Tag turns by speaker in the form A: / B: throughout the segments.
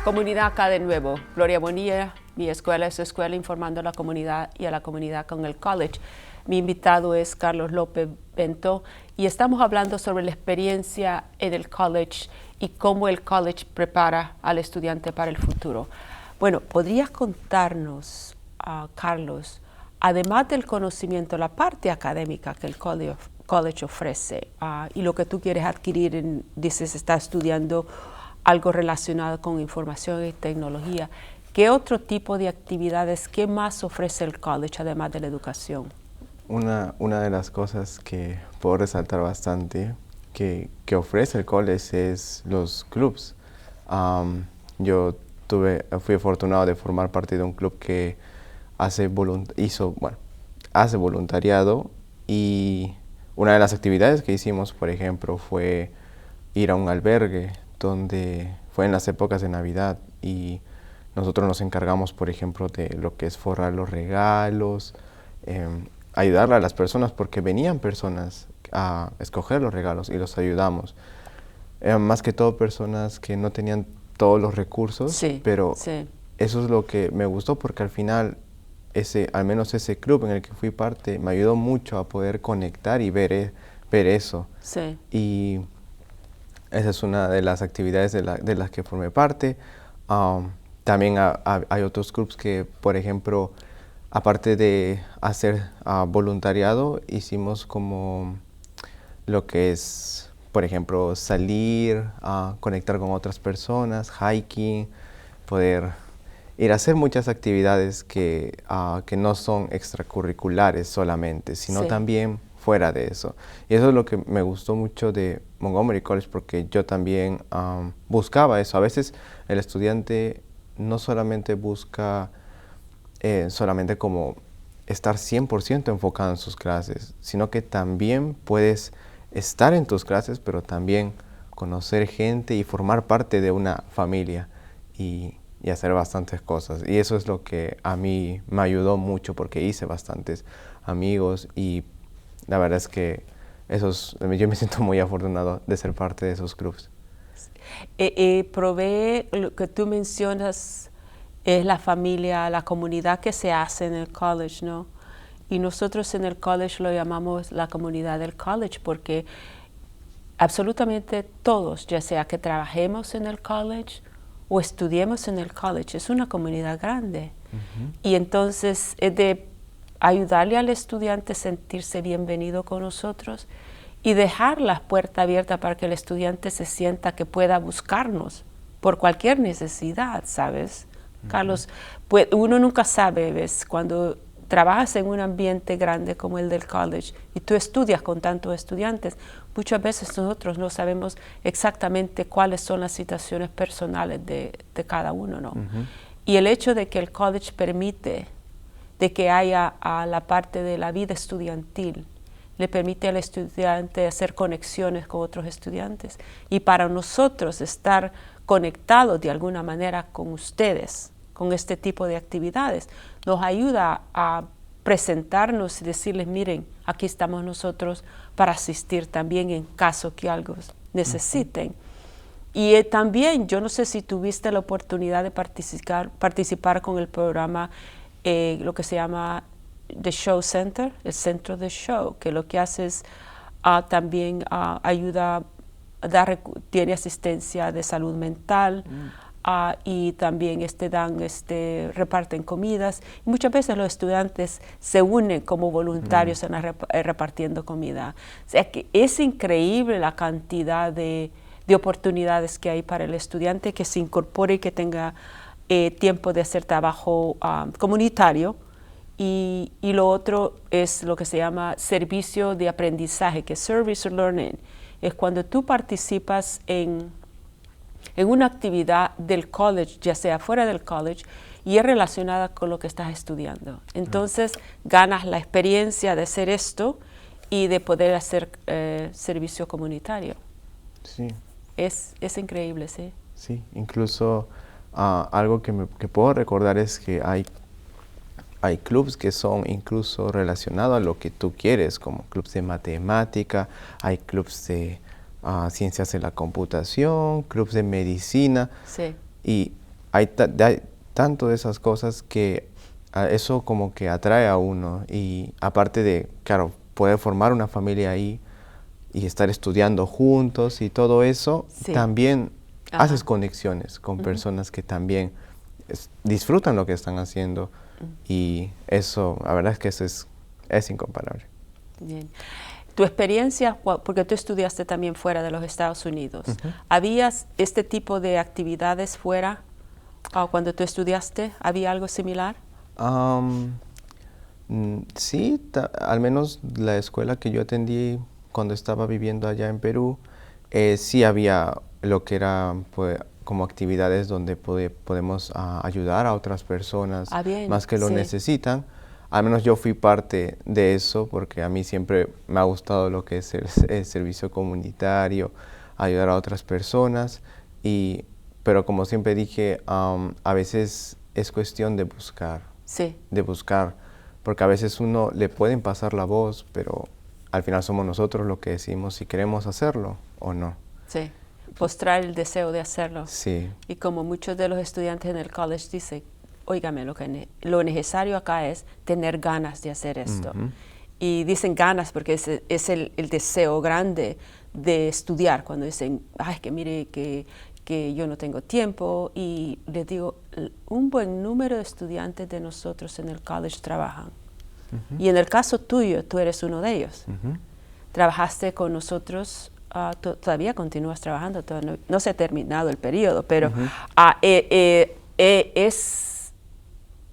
A: Comunidad acá de nuevo. Gloria Bonilla, mi escuela es su escuela informando a la comunidad y a la comunidad con el college. Mi invitado es Carlos López Bento y estamos hablando sobre la experiencia en el college y cómo el college prepara al estudiante para el futuro. Bueno, ¿podrías contarnos, Carlos, además del conocimiento, la parte académica que el college ofrece y lo que tú quieres adquirir, dices, estás estudiando algo relacionado con información y tecnología, ¿qué otro tipo de actividades, qué más ofrece el college además de la educación?
B: Una de las cosas que puedo resaltar bastante que ofrece el college es los clubs. Yo fui afortunado de formar parte de un club que hace voluntariado, y una de las actividades que hicimos, por ejemplo, fue ir a un albergue donde fue en las épocas de Navidad, y nosotros nos encargamos, por ejemplo, de lo que es forrar los regalos, ayudarle a las personas, porque venían personas a escoger los regalos y los ayudamos. Más que todo personas que no tenían todos los recursos,
A: Sí,
B: pero
A: sí.
B: eso es lo que me gustó, porque al final, al menos ese club en el que fui parte, me ayudó mucho a poder conectar y ver eso.
A: Sí.
B: Y esa es una de las actividades de las que formé parte. También hay otros clubs que, por ejemplo, aparte de hacer voluntariado, hicimos como lo que es, por ejemplo, salir, conectar con otras personas, hiking, poder ir a hacer muchas actividades que no son extracurriculares solamente, sino
A: Sí.
B: también fuera de eso. Y eso es lo que me gustó mucho de Montgomery College, porque yo también buscaba eso. A veces el estudiante no solamente busca solamente como estar 100% enfocado en sus clases, sino que también puedes estar en tus clases, pero también conocer gente y formar parte de una familia y hacer bastantes cosas. Y eso es lo que a mí me ayudó mucho, porque hice bastantes amigos, y la verdad es que yo me siento muy afortunado de ser parte de esos clubes.
A: Provee lo que tú mencionas, es la familia, la comunidad que se hace en el college, ¿no? Y nosotros en el college lo llamamos la comunidad del college, porque absolutamente todos, ya sea que trabajemos en el college o estudiemos en el college, es una comunidad grande. Y entonces es de ayudarle al estudiante a sentirse bienvenido con nosotros y dejar las puertas abiertas para que el estudiante se sienta que pueda buscarnos por cualquier necesidad, ¿sabes? Carlos, pues uno nunca sabe, ¿ves? Cuando trabajas en un ambiente grande como el del college y tú estudias con tantos estudiantes, muchas veces nosotros no sabemos exactamente cuáles son las situaciones personales de cada uno, ¿no? Y el hecho de que el college permite de que haya la parte de la vida estudiantil, le permite al estudiante hacer conexiones con otros estudiantes. Y para nosotros estar conectados de alguna manera con ustedes, con este tipo de actividades, nos ayuda a presentarnos y decirles, miren, aquí estamos nosotros para asistir también en caso que algo necesiten. Y también, yo no sé si tuviste la oportunidad de participar con el programa, lo que se llama The Show Center, el centro de show, que lo que hace es también ayuda, tiene asistencia de salud mental, y también reparten comidas. Y muchas veces los estudiantes se unen como voluntarios repartiendo comida. O sea que es increíble la cantidad de oportunidades que hay para el estudiante que se incorpore y que tenga tiempo de hacer trabajo comunitario. Y lo otro es lo que se llama servicio de aprendizaje, que es Service Learning. Es cuando tú participas en una actividad del college, ya sea fuera del college, y es relacionada con lo que estás estudiando. Entonces, ganas la experiencia de hacer esto y de poder hacer servicio comunitario.
B: Sí.
A: Es increíble, ¿sí?
B: Sí, incluso algo que puedo recordar es que hay clubs que son incluso relacionados a lo que tú quieres, como clubs de matemática, hay clubs de ciencias de la computación, clubs de medicina.
A: Sí.
B: Y hay tanto de esas cosas que eso como que atrae a uno y aparte de, claro, poder formar una familia ahí y estar estudiando juntos y todo eso,
A: Sí.
B: también
A: Ajá.
B: haces conexiones con personas que también disfrutan lo que están haciendo y eso, la verdad es que eso es incomparable.
A: Bien. Tu experiencia, porque tú estudiaste también fuera de los Estados Unidos, ¿habías este tipo de actividades fuera cuando tú estudiaste? ¿Había algo similar?
B: Sí, al menos la escuela que yo atendí cuando estaba viviendo allá en Perú, sí había lo que era pues, como actividades donde podemos ayudar a otras personas
A: Bien,
B: más que lo
A: sí.
B: necesitan. Al menos yo fui parte de eso porque a mí siempre me ha gustado lo que es el servicio comunitario, ayudar a otras personas. Pero como siempre dije, a veces es cuestión de buscar,
A: Sí.
B: porque a veces uno le pueden pasar la voz, pero al final somos nosotros los que decimos si queremos hacerlo o no.
A: Sí, postrar el deseo de hacerlo.
B: Sí.
A: Y como muchos de los estudiantes en el college dicen, óigame, lo necesario acá es tener ganas de hacer esto. Y dicen ganas porque es el deseo grande de estudiar, cuando dicen, ay, que mire que yo no tengo tiempo. Y les digo, un buen número de estudiantes de nosotros en el college trabajan. Y en el caso tuyo, tú eres uno de ellos. Trabajaste con nosotros, todavía continúas trabajando, no se ha terminado el periodo, pero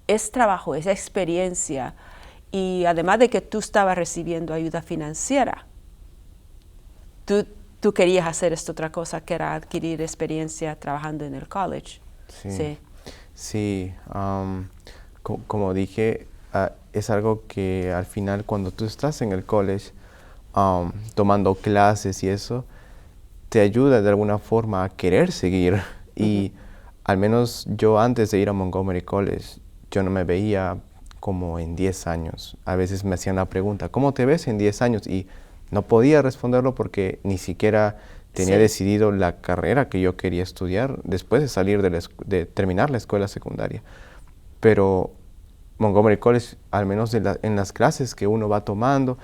A: es trabajo, es experiencia. Y además de que tú estabas recibiendo ayuda financiera, tú querías hacer esta otra cosa, que era adquirir experiencia trabajando en el college.
B: Sí, sí. Como dije, es algo que al final cuando tú estás en el college tomando clases y eso, te ayuda de alguna forma a querer seguir. Y al menos yo antes de ir a Montgomery College, yo no me veía como en 10 años. A veces me hacían la pregunta, ¿cómo te ves en 10 años? Y no podía responderlo porque ni siquiera tenía decidido la carrera que yo quería estudiar después de salir de terminar la escuela secundaria. Pero Montgomery College, al menos en las clases que uno va tomando,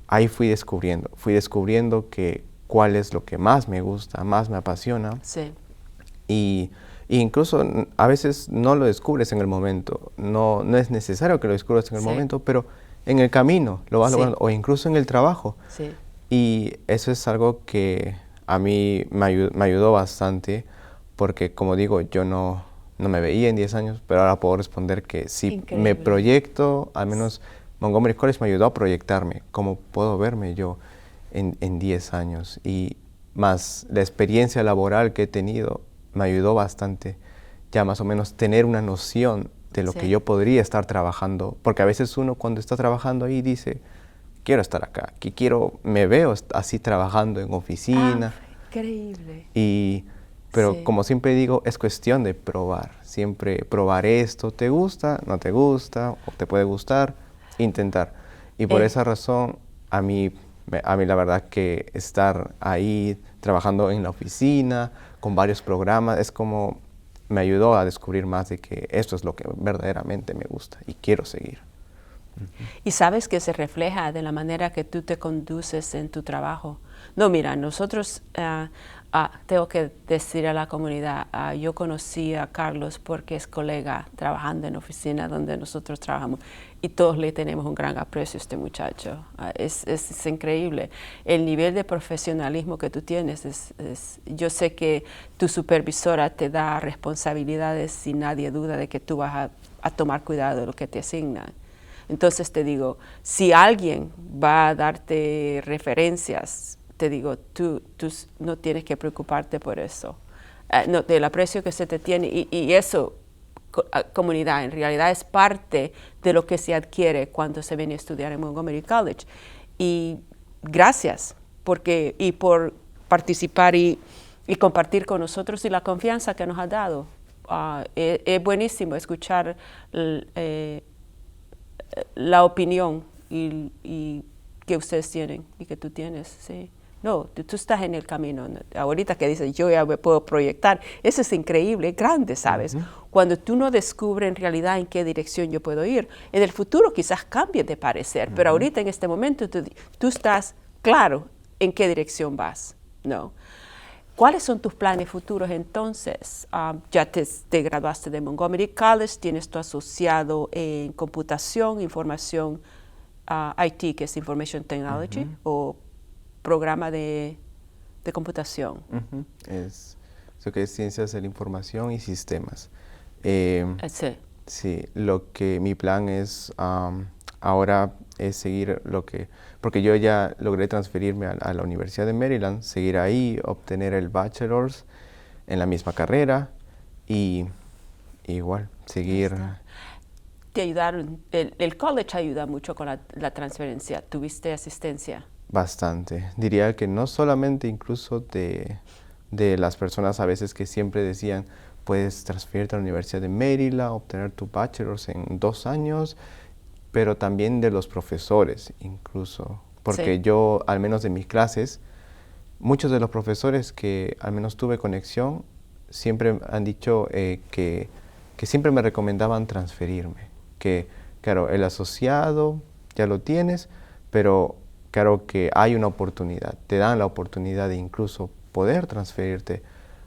B: ahí fui descubriendo que cuál es lo que más me gusta, más me apasiona.
A: Sí.
B: Y incluso a veces no lo descubres en el momento, no es necesario que lo descubras en el momento, pero en el camino lo vas logrando, o incluso en el trabajo.
A: Sí.
B: Y eso es algo que a mí me ayudó bastante, porque como digo, yo no me veía en 10 años, pero ahora puedo responder que si me proyecto, al menos Montgomery College me ayudó a proyectarme, cómo puedo verme yo en 10 años. Y más la experiencia laboral que he tenido me ayudó bastante, ya más o menos tener una noción de lo que yo podría estar trabajando, porque a veces uno cuando está trabajando ahí dice, quiero estar acá, me veo así trabajando en oficina.
A: Increíble.
B: Pero como siempre digo, es cuestión de probar. Siempre probar esto, ¿te gusta? ¿No te gusta? ¿O te puede gustar? Intentar. Y por esa razón, a mí la verdad que estar ahí trabajando en la oficina, con varios programas, es como me ayudó a descubrir más de que esto es lo que verdaderamente me gusta y quiero seguir.
A: Y sabes que se refleja de la manera que tú te conduces en tu trabajo. No, mira, nosotros, tengo que decir a la comunidad, yo conocí a Carlos porque es colega trabajando en oficina donde nosotros trabajamos y todos le tenemos un gran aprecio a este muchacho. Es increíble. El nivel de profesionalismo que tú tienes, yo sé que tu supervisora te da responsabilidades y nadie duda de que tú vas a tomar cuidado de lo que te asignan. Entonces te digo, si alguien va a darte referencias, te digo, tú no tienes que preocuparte por eso. No, del aprecio que se te tiene y eso, comunidad, en realidad es parte de lo que se adquiere cuando se viene a estudiar en Montgomery College. Y gracias por participar y compartir con nosotros y la confianza que nos has dado. Es buenísimo escuchar la opinión y que ustedes tienen y que tú tienes, sí. No, tú estás en el camino. Ahorita que dices, yo ya me puedo proyectar, eso es increíble, es grande, ¿sabes? Cuando tú no descubres en realidad en qué dirección yo puedo ir. En el futuro quizás cambie de parecer, pero ahorita en este momento tú estás claro en qué dirección vas, ¿no? ¿Cuáles son tus planes futuros entonces? Ya te graduaste de Montgomery College, tienes tu asociado en computación, información, IT, que es Information Technology, o programa de computación.
B: Es lo que es ciencias de la información y sistemas.
A: Sí.
B: Sí, lo que mi plan es ahora es seguir porque yo ya logré transferirme a la Universidad de Maryland, seguir ahí, obtener el bachelor's en la misma carrera y igual seguir.
A: Te ayudaron, el college ayuda mucho con la transferencia. ¿Tuviste asistencia?
B: Bastante. Diría que no solamente incluso de las personas a veces que siempre decían, puedes transferirte a la Universidad de Maryland, obtener tu bachelor's en 2 años, pero también de los profesores incluso. Porque yo, al menos de mis clases, muchos de los profesores que al menos tuve conexión, siempre han dicho que siempre me recomendaban transferirme. Que, claro, el asociado ya lo tienes, pero claro que hay una oportunidad, te dan la oportunidad de incluso poder transferirte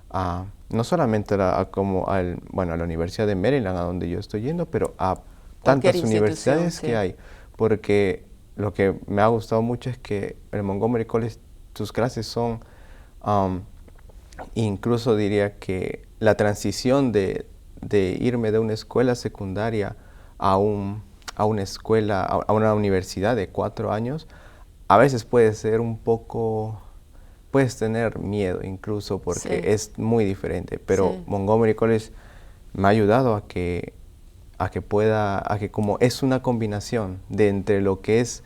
B: a, no solamente a la Universidad de Maryland, a donde yo estoy yendo, pero a tantas universidades que hay. Porque lo que me ha gustado mucho es que el Montgomery College, sus clases son, incluso diría que la transición de irme de una escuela secundaria a una escuela, a una universidad de 4 años, a veces puede ser un poco, puedes tener miedo incluso porque es muy diferente, pero Montgomery College me ha ayudado a que como es una combinación de entre lo que es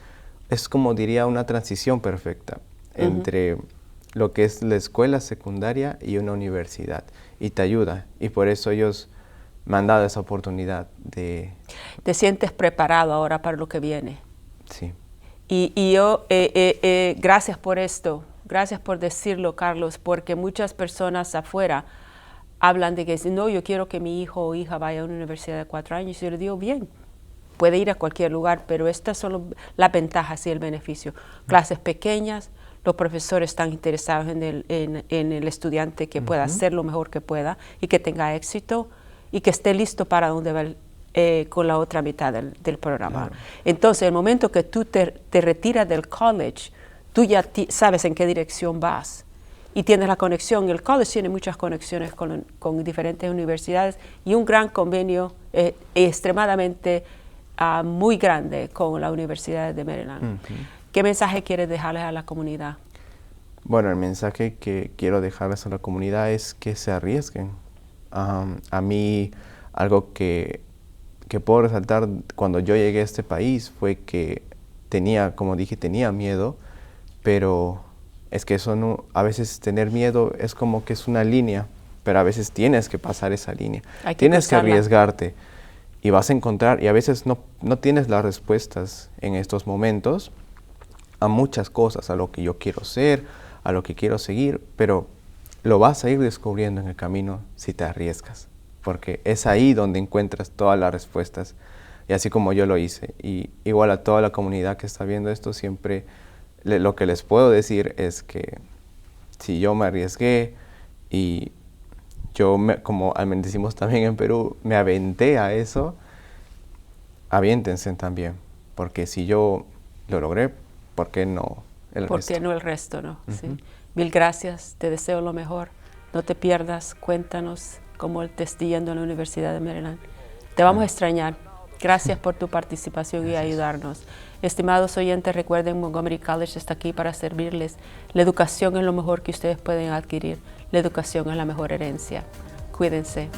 B: como diría una transición perfecta entre lo que es la escuela secundaria y una universidad, y te ayuda, y por eso ellos me han dado esa oportunidad de...
A: ¿Te sientes preparado ahora para lo que viene?
B: Sí.
A: Y yo, gracias por esto, gracias por decirlo, Carlos, porque muchas personas afuera hablan de que no, yo quiero que mi hijo o hija vaya a una universidad de 4 años, y yo le digo, bien, puede ir a cualquier lugar, pero estas son las ventajas y el beneficio. Clases pequeñas, los profesores están interesados en el estudiante que pueda hacer lo mejor que pueda y que tenga éxito y que esté listo para donde va con la otra mitad del programa. Claro. Entonces, el momento que tú te retiras del college, tú ya sabes en qué dirección vas y tienes la conexión. El college tiene muchas conexiones con diferentes universidades y un gran convenio extremadamente muy grande con la Universidad de Maryland. ¿Qué mensaje quieres dejarles a la comunidad?
B: Bueno, el mensaje que quiero dejarles a la comunidad es que se arriesguen. A mí, algo que puedo resaltar cuando yo llegué a este país fue que como dije, tenía miedo, pero es que eso no, a veces tener miedo es como que es una línea, pero a veces tienes que pasar esa línea. Tienes que arriesgarte y vas a encontrar, y a veces no tienes las respuestas en estos momentos a muchas cosas, a lo que yo quiero ser, a lo que quiero seguir, pero lo vas a ir descubriendo en el camino si te arriesgas, porque es ahí donde encuentras todas las respuestas, y así como yo lo hice. Y igual a toda la comunidad que está viendo esto, siempre lo que les puedo decir es que si yo me arriesgué y yo, como decimos también en Perú, me aventé a eso, aviéntense también, porque si yo lo logré, ¿por qué no el resto?
A: ¿Por qué no el resto, no? Sí. Mil gracias, te deseo lo mejor. No te pierdas, cuéntanos cómo te está yendo en la Universidad de Maryland. Te vamos a extrañar. Gracias por tu participación y ayudarnos. Estimados oyentes, recuerden, Montgomery College está aquí para servirles. La educación es lo mejor que ustedes pueden adquirir. La educación es la mejor herencia. Cuídense.